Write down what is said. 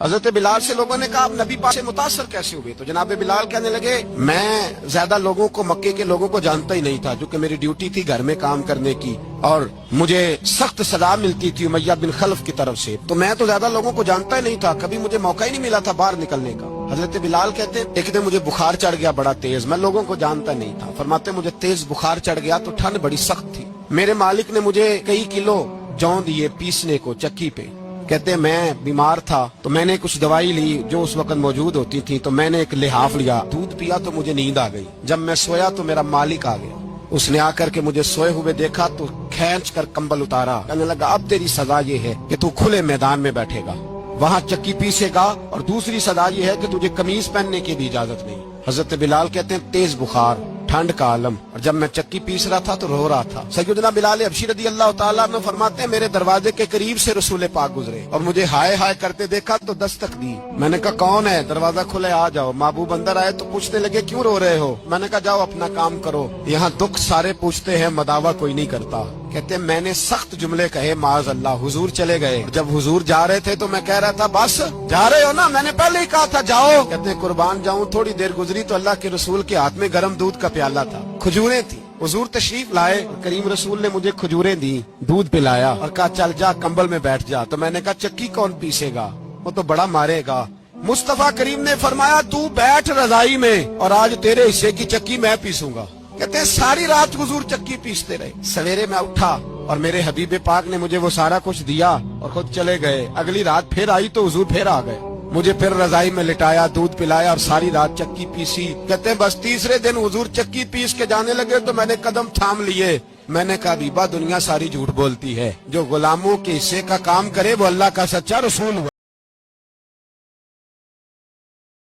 حضرت بلال سے لوگوں نے کہا آپ نبی پاک سے متاثر کیسے ہوئے؟ تو جناب بلال کہنے لگے میں زیادہ لوگوں کو مکے کے لوگوں کو جانتا ہی نہیں تھا، جو کہ میری ڈیوٹی تھی گھر میں کام کرنے کی اور مجھے سخت سزا ملتی تھی امیہ بن خلف کی طرف سے، تو میں تو زیادہ لوگوں کو جانتا ہی نہیں تھا، کبھی مجھے موقع ہی نہیں ملا تھا باہر نکلنے کا۔ حضرت بلال کہتے ایک دن مجھے بخار چڑھ گیا بڑا تیز، میں لوگوں کو جانتا نہیں تھا، فرماتے مجھے تیز بخار چڑھ گیا تو ٹھنڈ بڑی سخت تھی، میرے مالک نے مجھے کئی کلو جوں دیے پیسنے کو چکی پہ، کہتے میں بیمار تھا تو میں نے کچھ دوائی لی جو اس وقت موجود ہوتی تھی، تو میں نے ایک لحاف لیا، دودھ پیا تو مجھے نیند آ گئی، جب میں سویا تو میرا مالک آ گیا، اس نے آ کر کے مجھے سوئے ہوئے دیکھا تو کھینچ کر کمبل اتارا، کہنے لگا اب تیری سزا یہ ہے کہ تو کھلے میدان میں بیٹھے گا، وہاں چکی پیسے گا، اور دوسری سزا یہ ہے کہ تجھے قمیض پہننے کی بھی اجازت نہیں۔ حضرت بلال کہتے ہیں تیز بخار، ٹھنڈ کا عالم، اور جب میں چکی پیس رہا تھا تو رو رہا تھا۔ سیدنا بلال حبشی رضی اللہ تعالیٰ عنہ فرماتے ہیں میرے دروازے کے قریب سے رسول پاک گزرے اور مجھے ہائے ہائے کرتے دیکھا تو دستک دی، میں نے کہا کون ہے؟ دروازہ کھلے آ جاؤ۔ محبوب اندر آئے تو پوچھنے لگے کیوں رو رہے ہو؟ میں نے کہا جاؤ اپنا کام کرو، یہاں دکھ سارے پوچھتے ہیں مداوا کوئی نہیں کرتا۔ کہتے ہیں میں نے سخت جملے کہے معاذ اللہ، حضور چلے گئے، جب حضور جا رہے تھے تو میں کہہ رہا تھا بس جا رہے ہو نا، میں نے پہلے ہی کہا تھا جاؤ۔ کہتے ہیں قربان جاؤں، تھوڑی دیر گزری تو اللہ کے رسول کے ہاتھ میں گرم دودھ کا پیالہ تھا، کھجوریں تھی، حضور تشریف لائے، کریم رسول نے مجھے کھجوریں دی، دودھ پلایا اور کہا چل جا کمبل میں بیٹھ جا، تو میں نے کہا چکی کون پیسے گا؟ وہ تو بڑا مارے گا۔ مصطفیٰ کریم نے فرمایا تو بیٹھ رضائی میں اور آج تیرے حصے کی چکی میں پیسوں گا۔ کہتے ہیں ساری رات حضور چکی پیستے رہے، سویرے میں اٹھا اور میرے حبیب پاک نے مجھے وہ سارا کچھ دیا اور خود چلے گئے۔ اگلی رات پھر آئی تو حضور پھر آ گئے، مجھے پھر رضائی میں لٹایا، دودھ پلایا اور ساری رات چکی پیسی۔ کہتے ہیں بس تیسرے دن حضور چکی پیس کے جانے لگے تو میں نے قدم تھام لیے، میں نے کہا بیبا دنیا ساری جھوٹ بولتی ہے، جو غلاموں کے حصے کا کام کرے وہ اللہ کا سچا رسول ہوا۔